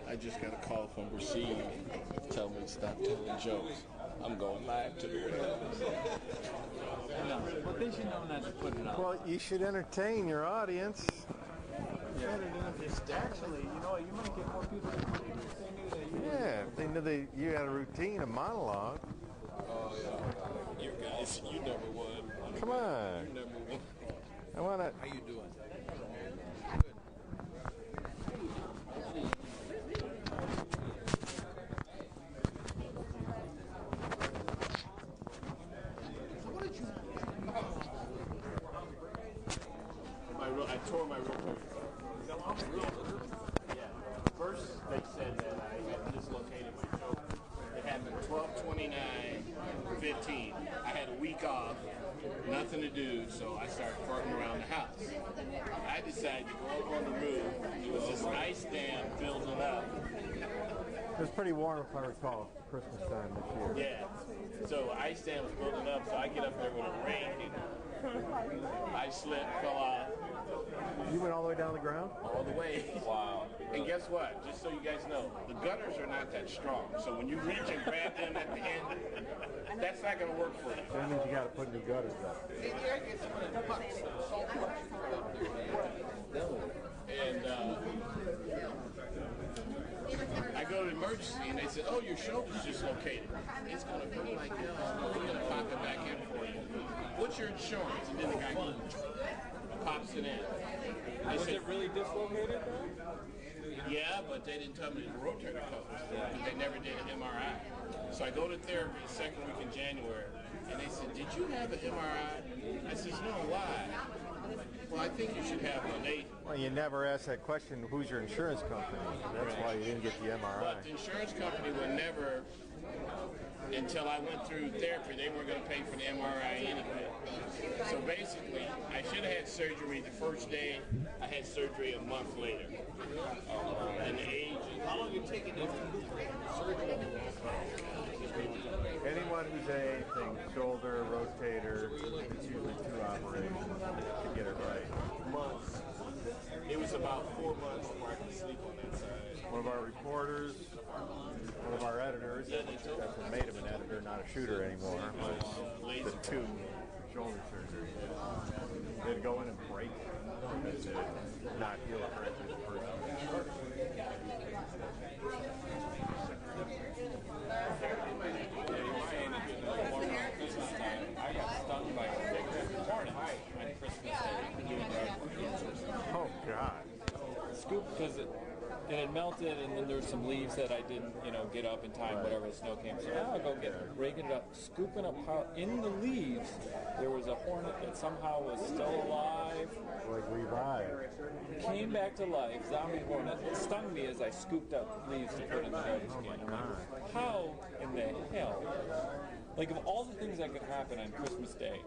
I just got a call from Rashid telling me to stop telling jokes. I'm going live to the web. No, but they should know not to put it on. Well, you should entertain your audience. Yeah. Actually, you know what? You might get more people if they knew that you Yeah, if they knew that you had a routine, a monologue. Oh, yeah. You guys, you number one. Come on. You number one. I want to. How you doing? I tore my rotator cuff. Yeah. First, they said that I had dislocated my shoulder. It happened 12/29/15. I had a week off, nothing to do, so I started farting around the house. I decided to go up on the roof. It was this ice dam building up. It was pretty warm, if I recall, Christmas time this year. Yeah. So ice dam was building up, so I get up there with a rain. I slipped, fell off. You went all the way down the ground? All the way. Wow. And guess what? Just so you guys know, the gutters are not that strong. So when you reach and grab them at the end, that's not going to work for you. That means you got to put new gutters up. And I go to emergency and they said, "Oh, your shoulder's dislocated. It's going to hurt like hell. We're going to pop it back in for you. What's your insurance?" And then the guy pops it in. Was it really dislocated? Yeah, but they didn't tell me the rotator cuff. They never did an MRI. So I go to therapy second week in January, and they said, "Did you have an MRI?" I said, "No, why?" "Well, I think you should have one." Well, you never asked that question, who's your insurance company? That's why you didn't get the MRI. But the insurance company would never, until I went through therapy, they weren't going to pay for the MRI anyway. So basically, I should have had surgery the first day. I had surgery a month later. And the age. How long did it take you to surgery? Anyone who's anything, shoulder, rotator, it's usually 2 operations to get it right. Months. It was about 4 months before I could sleep on that side. One of our reporters, one of our editors, that's what made him an editor, not a shooter anymore, was the 2 shoulder surgery. They'd go in and break it to not heal it correctly the first time. I got stung by a big hornet on Christmas Day. Oh, God. Scoop, because it had melted, and then there were some leaves that I didn't, get up in time, whatever, the snow came. So now I'll go raking it up, scooping up how in the leaves there was a hornet that somehow was still alive. Like revived. Came back to life, zombie hornet, it stung me as I scooped up leaves to put in the garbage can. I'm like, how in the hell? Like, of all the things that could happen on Christmas Day,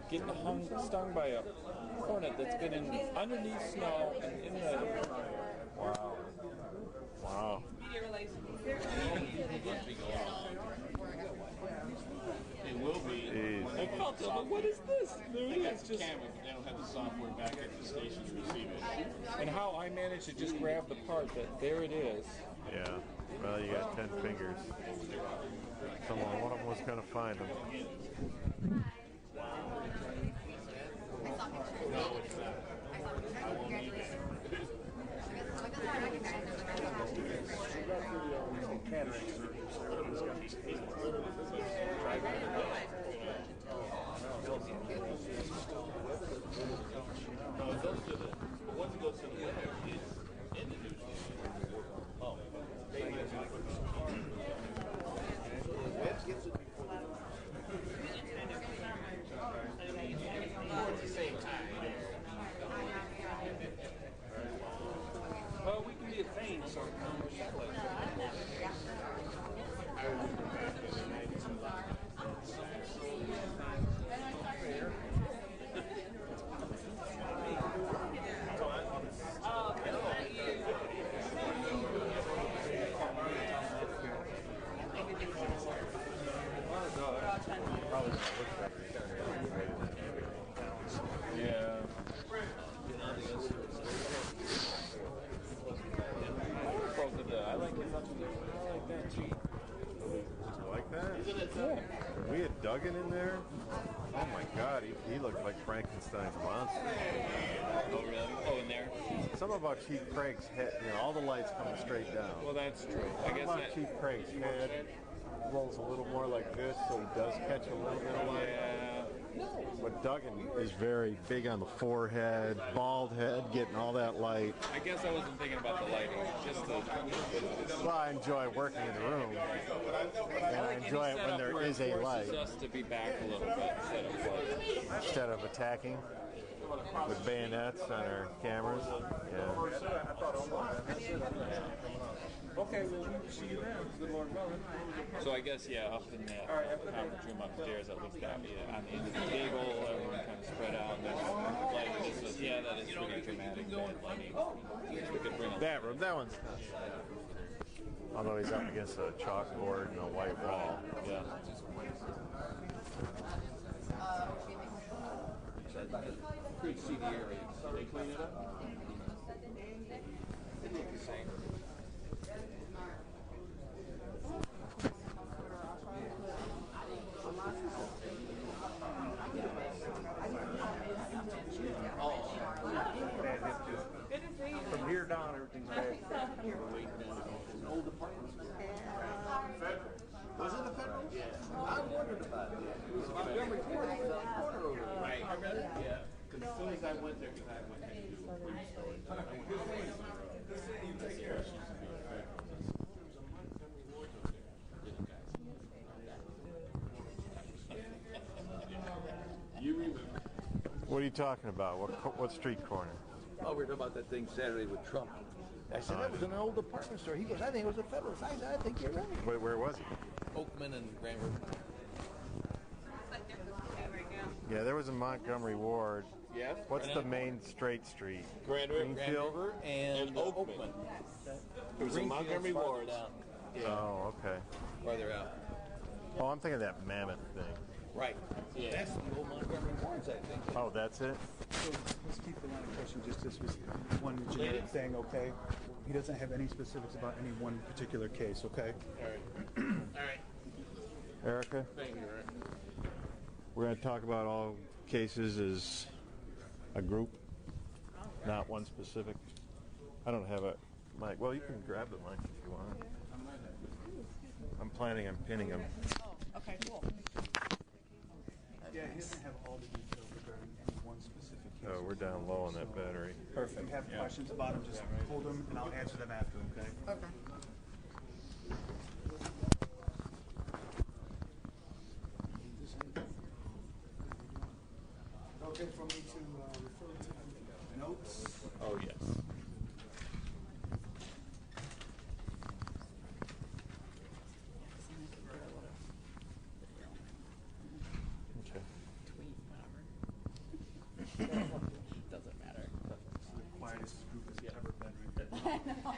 getting stung by a hornet that's been underneath snow and in the... Wow. Wow. It will be. I felt it, but what is this? There it is. Just cameras. They don't have the software back at the station to receive it. And how I managed to just grab the part that there it is. Yeah. Well, you got 10 fingers. One of them was going to find them. No, it's not. I won't need it. No, those are the Oh my God, he looked like Frankenstein's monster. Oh, really? Oh, in there? Something about Chief Craig's head, all the lights coming straight down. Well, that's true. I Something guess about that... Chief Craig's head rolls a little more like this, so he does catch a little bit of light. Yeah. But Duggan is very big on the forehead, bald head, getting all that light. I guess I wasn't thinking about the lighting. Just the... Well, I enjoy working in the room, and I enjoy it when there is a light. It forces us to be back a little bit Instead of attacking with bayonets on our cameras. Yeah. Okay, well, we'll see you then. Good Lord willing. So I guess, yeah, up in that conference room upstairs, at least that, yeah, on the end of the table, everyone kind of spread out. And there's light. Yeah, that is pretty dramatic. That lighting. We could bring That one's not bad. Although he's up against a chalkboard and a white wall. Yeah. Pretty seedy area. They clean it up? From here down, everything's bad. Was it a federal? Yeah. I wondered about that. It was Montgomery corner over there. Right. Yeah. Because as soon as I went there, because I went there to do a brief story. You remember? What are you talking about? What street corner? Oh, we were talking about that thing Saturday with Trump. I said, that was in an old department store. He goes, I think it was a Federalist. I said, I think you're right. Where was he? Oakman and Grand River. Yeah, there was a Montgomery Ward. Yes. What's the main straight street? Grand River. Greenfield? And Oakman. It was a Montgomery Ward. Yeah, Oh, okay. farther out. Oh, I'm thinking of that Mammoth thing. Right. Yeah. That's the old Montgomery Wards, I think. Oh, that's it? So let's keep the line of question just this was one generic thing, okay? He doesn't have any specifics about any one particular case, okay? All right. All right. Erica? Thank you, Eric. We're going to talk about all cases as a group, not one specific. I don't have a mic. Well, you can grab the mic if you want. I'm planning on pinning him. Okay, cool. Yeah, he doesn't have all the details regarding any one specific case. Oh, we're down low on that battery. Perfect. If you have questions about him, just hold them and I'll answer them after, okay? Okay. Okay for me to refer to the notes? Oh, yes. Okay. Doesn't matter. Quietest group has ever been right there.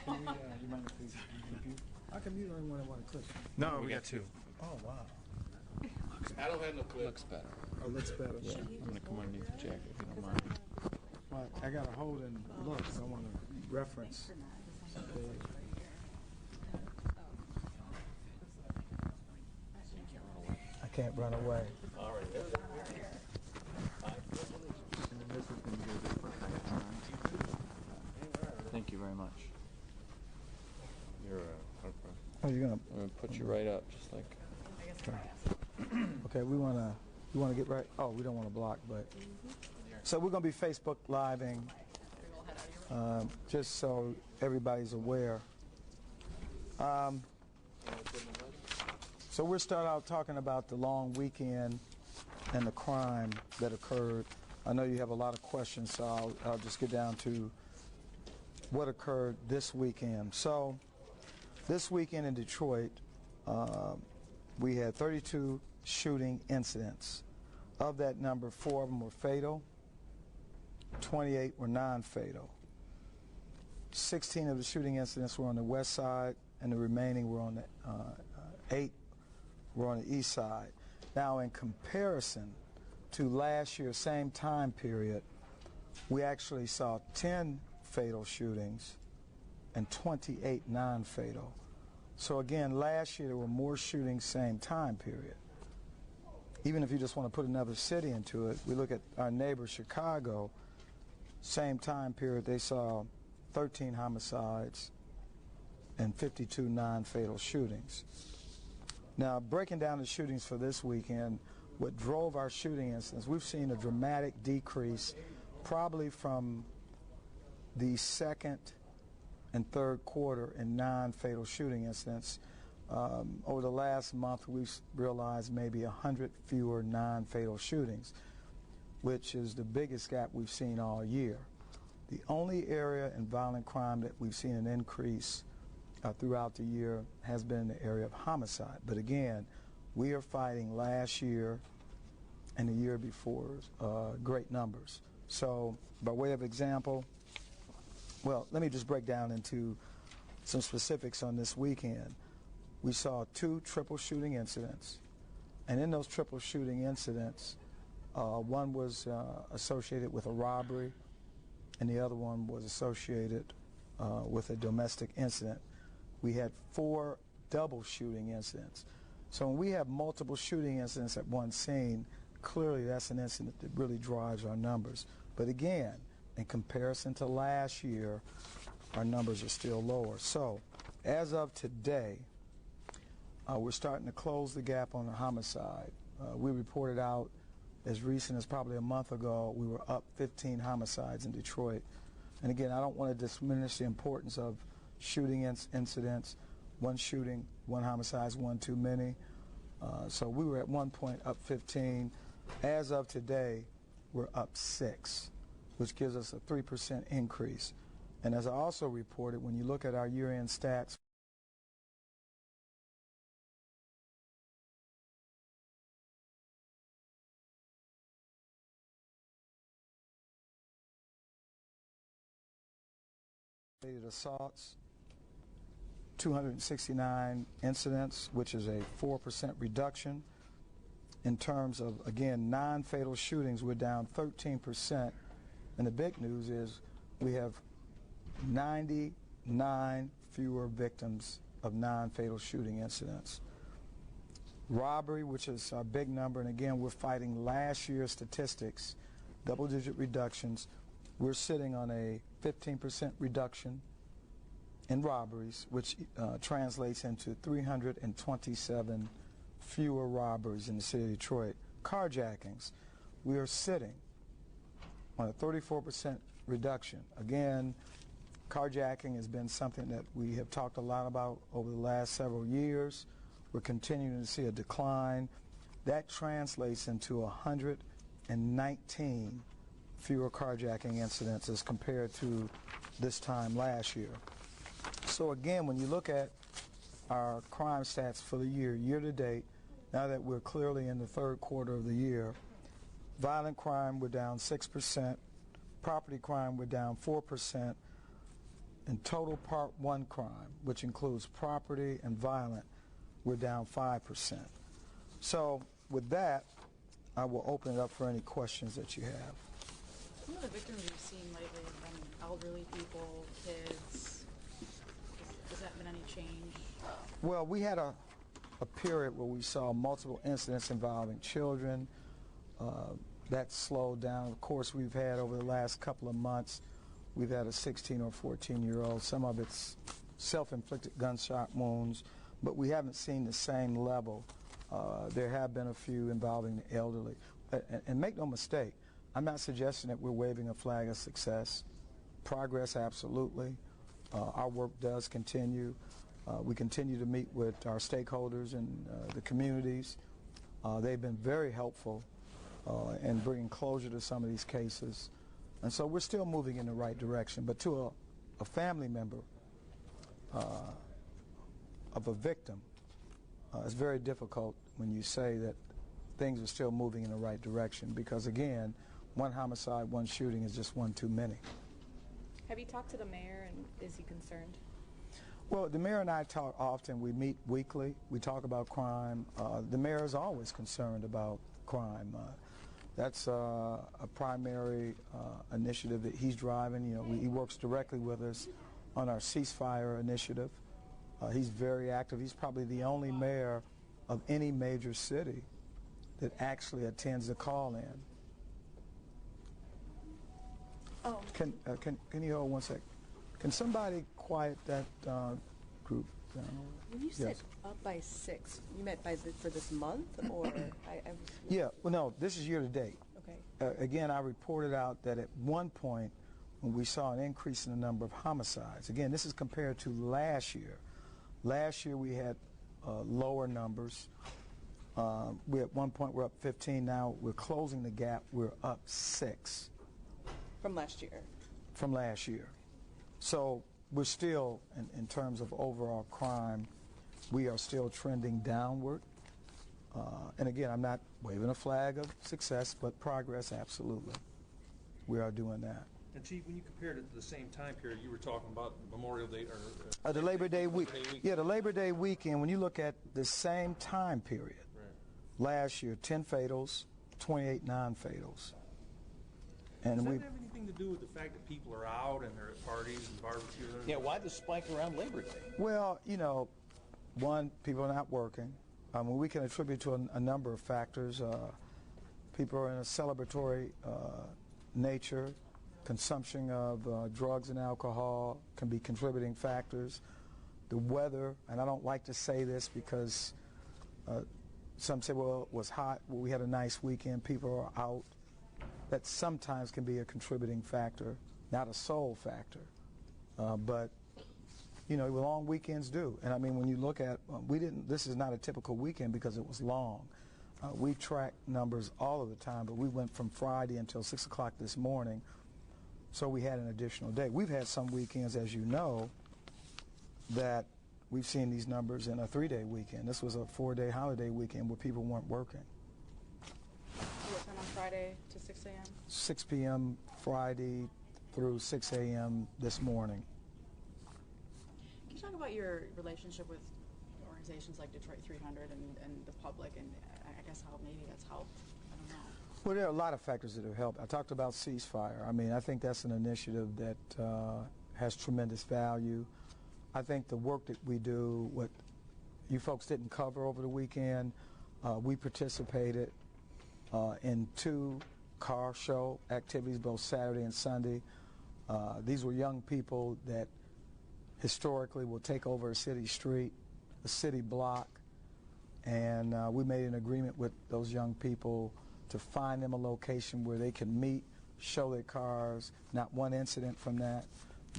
Can we, you mind if we keep you? How come you don't want to clip? No, we got two. Oh, wow. I don't have no clips. Better. Oh, looks better. Yeah, I'm going to come underneath the jacket if you don't mind. Well, I got to hold and look, so I want to reference. I can't run away. All right. Thank you very much. You're okay. Oh, you're gonna. I'm going to put you right up, just like... Okay, we wanna get right. Oh, we don't want to block, but so we're gonna be Facebook Living, just so everybody's aware. So we'll start out talking about the long weekend and the crime that occurred. I know you have a lot of questions, so I'll just get down to what occurred this weekend. So this weekend in Detroit, we had 32 shooting incidents. Of that number, 4 of them were fatal, 28 were non-fatal. 16 of the shooting incidents were on the west side, and the remaining were on the 8 were on the east side. Now, in comparison to last year, same time period, we actually saw 10 fatal shootings and 28 non-fatal. So again, last year there were more shootings same time period. even if you just want to put another city into it, we look at our neighbor Chicago, same time period, they saw 13 homicides and 52 non-fatal shootings. Now, breaking down the shootings for this weekend, what drove our shooting incidents, we've seen a dramatic decrease probably from the second and third quarter in non-fatal shooting incidents. Over the last month, we've realized maybe 100 fewer non-fatal shootings, which is the biggest gap we've seen all year. The only area in violent crime that we've seen an increase throughout the year has been in the area of homicide. But again, we are fighting last year and the year before great numbers. So by way of example, well, let me just break down into some specifics on this weekend. We saw 2 triple shooting incidents, and in those triple shooting incidents, one was associated with a robbery, and the other one was associated with a domestic incident. We had 4 double shooting incidents. So when we have multiple shooting incidents at one scene, clearly that's an incident that really drives our numbers. But again, in comparison to last year, our numbers are still lower. So as of today, we're starting to close the gap on the homicide. We reported out as recent as probably a month ago, we were up 15 homicides in Detroit. And again, I don't want to diminish the importance of shooting incidents. One shooting, 1 homicide is one too many. So we were at one point up 15. As of today, we're up 6, which gives us a 3% increase. And as I also reported, when you look at our year-end stats, assaults, 269 incidents, which is a 4% reduction. In terms of, again, non-fatal shootings, we're down 13%. And the big news is we have 99 fewer victims of non-fatal shooting incidents. Robbery, which is our big number, and again, we're fighting last year's statistics, double-digit reductions. We're sitting on a 15% reduction in robberies, which translates into 327 fewer robberies in the city of Detroit. Carjackings, we are sitting on a 34% reduction. Again, carjacking has been something that we have talked a lot about over the last several years. We're continuing to see a decline. That translates into 119 fewer carjacking incidents as compared to this time last year. So again, when you look at our crime stats for the year to date, now that we're clearly in the third quarter of the year, violent crime, we're down 6%, property crime, we're down 4%, and total Part 1 crime, which includes property and violent, we're down 5%. So with that, I will open it up for any questions that you have. Some of the victims you've seen lately have been elderly people, kids. Has that been any change? Well, we had a period where we saw multiple incidents involving children. That slowed down. Of course, we've had over the last couple of months, we've had a 16 or 14-year-old. Some of it's self-inflicted gunshot wounds, but we haven't seen the same level. There have been a few involving the elderly. And make no mistake, I'm not suggesting that we're waving a flag of success. Progress, absolutely. Our work does continue. We continue to meet with our stakeholders and the communities. They've been very helpful in bringing closure to some of these cases. And so we're still moving in the right direction. But to a family member of a victim, it's very difficult when you say that things are still moving in the right direction because, again, one homicide, one shooting is just one too many. Have you talked to the mayor, and is he concerned? Well, the mayor and I talk often. We meet weekly. We talk about crime. The mayor is always concerned about crime. That's a primary initiative that he's driving. You know, he works directly with us on our ceasefire initiative. He's very active. He's probably the only mayor of any major city that actually attends the call-in. Oh, Can you hold one sec? Can somebody quiet that group down? When you said Yes. up by 6, you meant for this month, or I was, Yeah, well, no, this is year to date. okay. Again, I reported out that at one point when we saw an increase in the number of homicides, again, this is compared to last year. Last year we had lower numbers. We at one point we're up 15. Now we're closing the gap. We're up 6 From last year. from last year. So we're still, in terms of overall crime, we are still trending downward. And again, I'm not waving a flag of success, but progress, absolutely. We are doing that. And Chief, when you compared it to the same time period, you were talking about Memorial Day or The Labor Day week. Labor Day week. Yeah, the Labor Day weekend, when you look at the same time period, last year, 10 fatals, 28 non-fatals. And Does that we, have anything to do with the fact that people are out and they're at parties and barbecues? Yeah, why the spike around Labor Day? well, you know, one, people are not working. We can attribute to a number of factors. People are in a celebratory nature. Consumption of drugs and alcohol can be contributing factors. The weather, and I don't like to say this because some say, well, it was hot. Well, we had a nice weekend. People are out. That sometimes can be a contributing factor, not a sole factor. But, you know, long weekends do. And I mean, when you look at, this is not a typical weekend because it was long. We track numbers all of the time, but we went from Friday until 6 o'clock this morning. So we had an additional day. We've had some weekends, as you know, that we've seen these numbers in a 3-day weekend. This was a 4-day holiday weekend where people weren't working. What time on Friday to 6 a.m.? 6 p.m. Friday through 6 a.m. this morning. Can you talk about your relationship with organizations like Detroit 300 and the public, and I guess how maybe that's helped? I don't know. Well, there are a lot of factors that have helped. I talked about ceasefire. I mean, I think that's an initiative that has tremendous value. I think the work that we do, what you folks didn't cover over the weekend, we participated in 2 car show activities, both Saturday and Sunday. These were young people that historically will take over a city street, a city block, and we made an agreement with those young people to find them a location where they can meet, show their cars. Not one incident from that.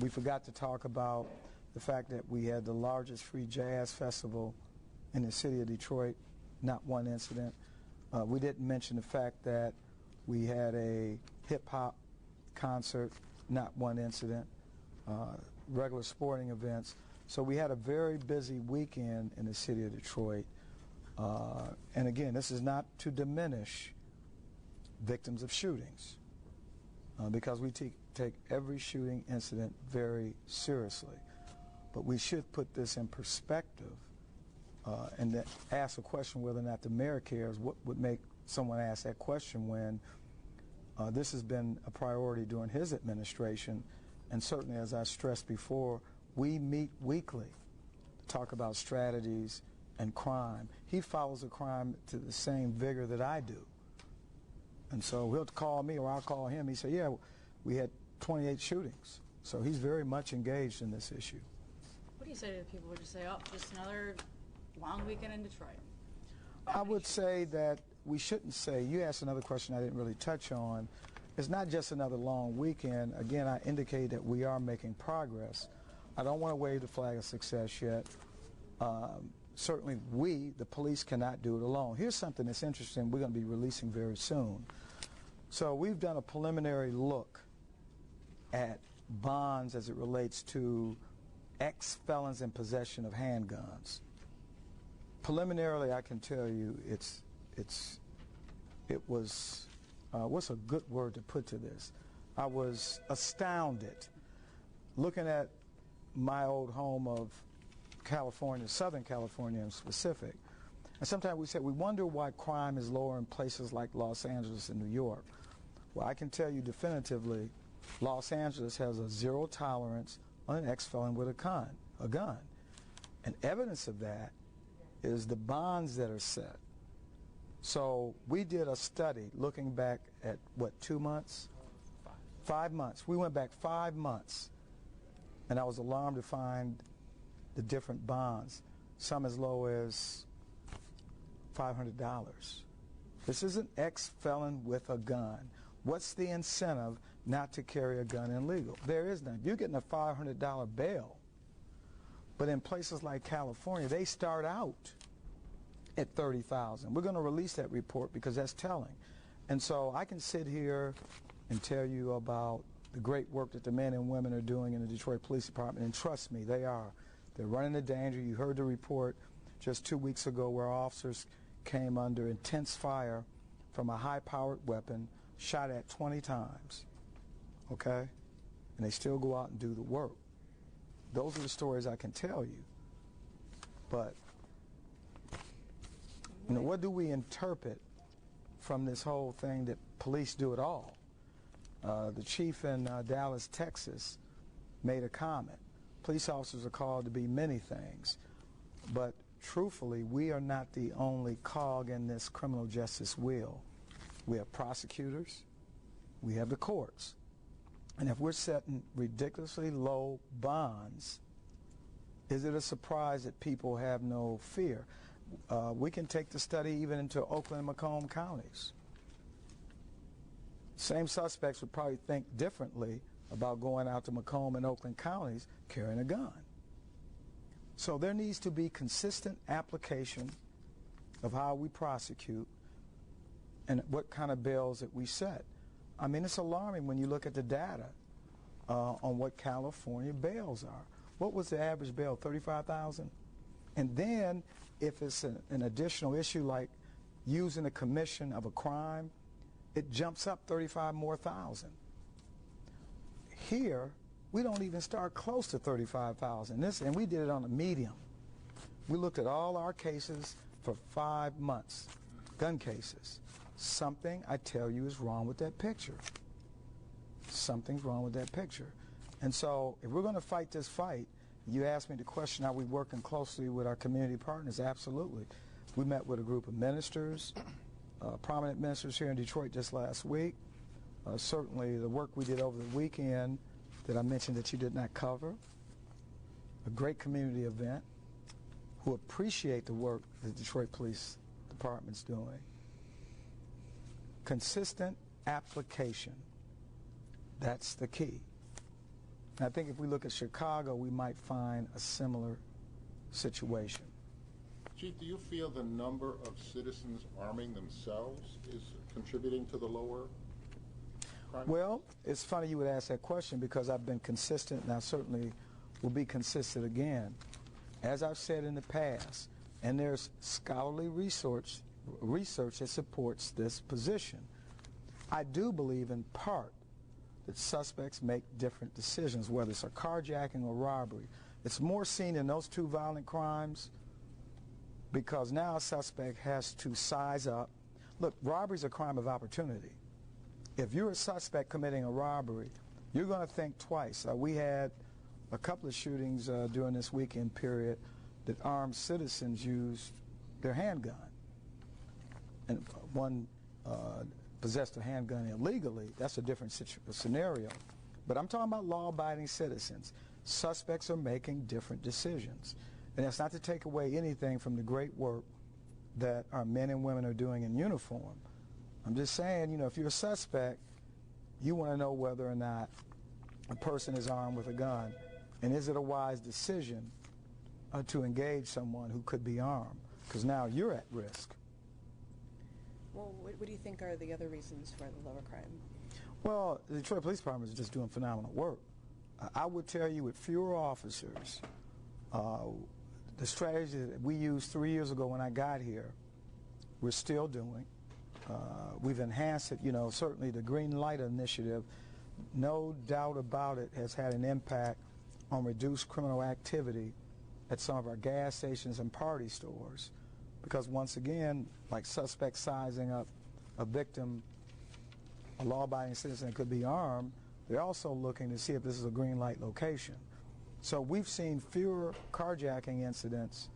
We forgot to talk about the fact that we had the largest free jazz festival in the city of Detroit. Not one incident. We didn't mention the fact that we had a hip-hop concert. Not one incident. Regular sporting events. So we had a very busy weekend in the city of Detroit. And again, this is not to diminish victims of shootings because we take every shooting incident very seriously. But we should put this in perspective and then ask a question whether or not the mayor cares. What would make someone ask that question when this has been a priority during his administration? And certainly, as I stressed before, we meet weekly to talk about strategies and crime. He follows the crime to the same vigor that I do. And so he'll call me or I'll call him. He said, yeah, we had 28 shootings. So he's very much engaged in this issue. What do you say to the people who just say, oh, just another long weekend in Detroit? I would say that we shouldn't say, you asked another question I didn't really touch on. It's not just another long weekend. Again, I indicate that we are making progress. I don't want to wave the flag of success yet. Certainly we, the police, cannot do it alone. Here's something that's interesting we're going to be releasing very soon. So we've done a preliminary look at bonds as it relates to ex-felons in possession of handguns. Preliminarily, I can tell you it was, what's a good word to put to this? I was astounded looking at my old home of California, Southern California in specific. And sometimes we say, we wonder why crime is lower in places like Los Angeles and New York. Well, I can tell you definitively, Los Angeles has a zero tolerance on an ex-felon with a gun. And evidence of that is the bonds that are set. So we did a study looking back at, what, 2 months? 5 months. We went back 5 months, and I was alarmed to find the different bonds, some as low as $500. This is an ex-felon with a gun. What's the incentive not to carry a gun illegal? There is none. You're getting a $500 bail. But in places like California, they start out at $30,000. We're going to release that report because that's telling. And so I can sit here and tell you about the great work that the men and women are doing in the Detroit Police Department, and trust me, they are. They're running the danger. You heard the report just 2 weeks ago where officers came under intense fire from a high-powered weapon, shot at 20 times, okay? And they still go out and do the work. Those are the stories I can tell you. But, you know, what do we interpret from this whole thing that police do it all? The chief in Dallas, Texas, made a comment. Police officers are called to be many things, but truthfully, we are not the only cog in this criminal justice wheel. We have prosecutors, we have the courts, and if we're setting ridiculously low bonds, is it a surprise that people have no fear? We can take the study even into Oakland and Macomb counties. Same suspects would probably think differently about going out to Macomb and Oakland counties carrying a gun. So there needs to be consistent application of how we prosecute and what kind of bails that we set. I mean, it's alarming when you look at the data on what California bails are. What was the average bail? $35,000? And then if it's an additional issue like using the commission of a crime, it jumps up 35 more thousand. Here, we don't even start close to 35,000. And we did it on a medium. We looked at all our cases for 5 months, gun cases. Something, I tell you, is wrong with that picture. Something's wrong with that picture. And so if we're going to fight this fight, you asked me the question, are we working closely with our community partners? Absolutely. We met with a group of ministers, prominent ministers here in Detroit just last week. Certainly the work we did over the weekend that I mentioned that you did not cover, a great community event, who appreciate the work the Detroit Police Department's doing. Consistent application, that's the key. And I think if we look at Chicago, we might find a similar situation. Chief, do you feel the number of citizens arming themselves is contributing to the lower crime? Well, it's funny you would ask that question because I've been consistent, and I certainly will be consistent again. As I've said in the past, and there's scholarly research that supports this position, I do believe in part that suspects make different decisions, whether it's a carjacking or robbery. It's more seen in those two violent crimes because now a suspect has to size up. Look, robbery is a crime of opportunity. If you're a suspect committing a robbery, you're going to think twice. We had a couple of shootings during this weekend period that armed citizens used their handgun. And one possessed a handgun illegally. That's a different scenario. But I'm talking about law-abiding citizens. Suspects are making different decisions. And that's not to take away anything from the great work that our men and women are doing in uniform. I'm just saying, you know, if you're a suspect, you want to know whether or not a person is armed with a gun. And is it a wise decision to engage someone who could be armed? Because now you're at risk. Well, what do you think are the other reasons for the lower crime? Well, the Detroit Police Department is just doing phenomenal work. I would tell you with fewer officers, the strategy that we used 3 years ago when I got here, we're still doing. We've enhanced it. You know, certainly the Green Light Initiative, no doubt about it, has had an impact on reduced criminal activity at some of our gas stations and party stores. Because once again, like suspects sizing up a victim, a law-abiding citizen that could be armed, they're also looking to see if this is a green light location. So we've seen fewer carjacking incidents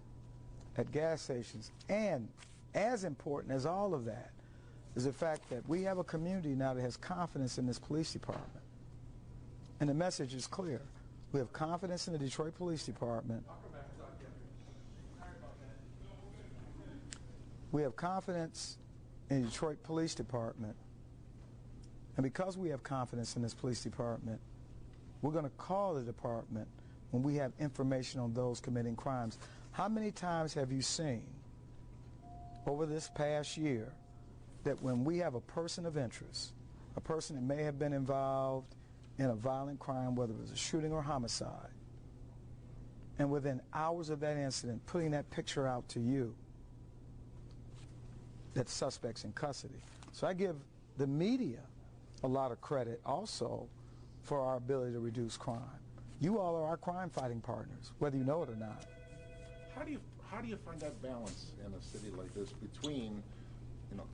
at gas stations and as important as all of that is the fact that we have a community now that has confidence in this police department. And the message is clear. We have confidence in the Detroit Police Department. We have confidence in the Detroit Police Department. And because we have confidence in this police department, we're going to call the department when we have information on those committing crimes. How many times have you seen over this past year that when we have a person of interest, a person that may have been involved in a violent crime, whether it was a shooting or homicide, and within hours of that incident, putting that picture out to you, that the suspect's in custody. So I give the media a lot of credit also for our ability to reduce crime. You all are our crime-fighting partners, whether you know it or not. How do you find that balance in a city like this between,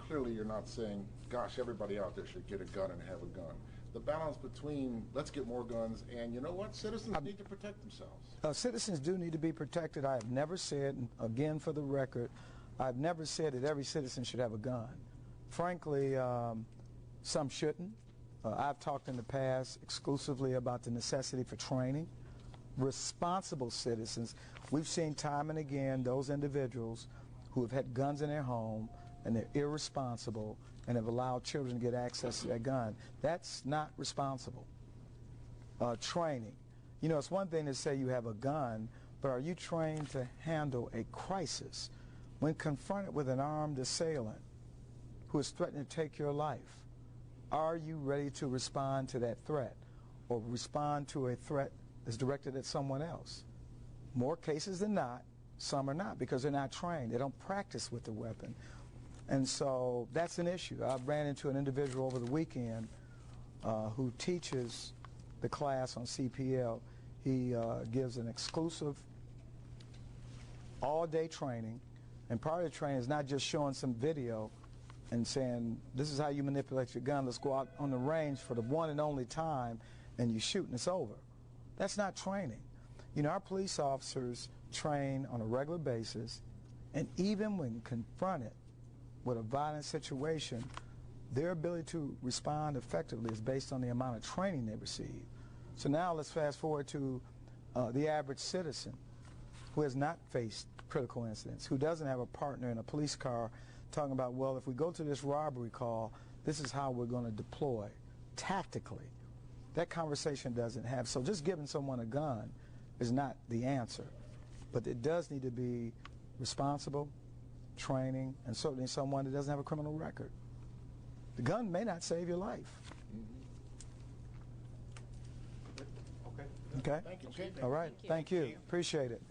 clearly you're not saying, gosh, everybody out there should get a gun and have a gun. The balance between let's get more guns and you know what, citizens need to protect themselves. Citizens do need to be protected. I have never said, and again for the record, I've never said that every citizen should have a gun. Frankly, some shouldn't. I've talked in the past exclusively about the necessity for training. Responsible citizens, we've seen time and again those individuals who have had guns in their home and they're irresponsible and have allowed children to get access to that gun. That's not responsible. Training. It's one thing to say you have a gun, but are you trained to handle a crisis? When confronted with an armed assailant who is threatening to take your life, are you ready to respond to that threat or respond to a threat that's directed at someone else? More cases than not, some are not because they're not trained. They don't practice with the weapon. And so that's an issue. I ran into an individual over the weekend who teaches the class on CPL. He gives an exclusive all-day training. And part of the training is not just showing some video and saying, this is how you manipulate your gun. Let's go out on the range for the one and only time and you shoot and it's over. That's not training. Our police officers train on a regular basis, and even when confronted with a violent situation, their ability to respond effectively is based on the amount of training they receive. So now let's fast forward to the average citizen who has not faced critical incidents, who doesn't have a partner in a police car talking about, well, if we go to this robbery call, this is how we're going to deploy tactically. That conversation doesn't have. So just giving someone a gun is not the answer. But it does need to be responsible, training, and certainly someone that doesn't have a criminal record. The gun may not save your life. Okay? Thank you, Chief. All right. Thank you. Appreciate it.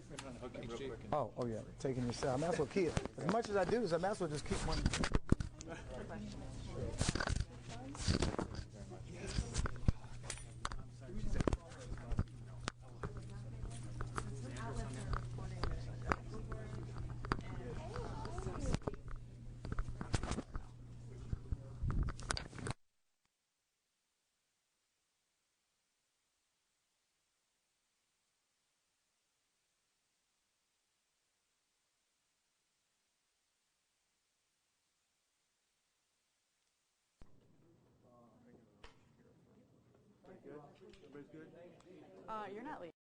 Oh, yeah. Taking your shot. I might as well keep it. As much as I do this, I might as well just keep one. You're not leaving.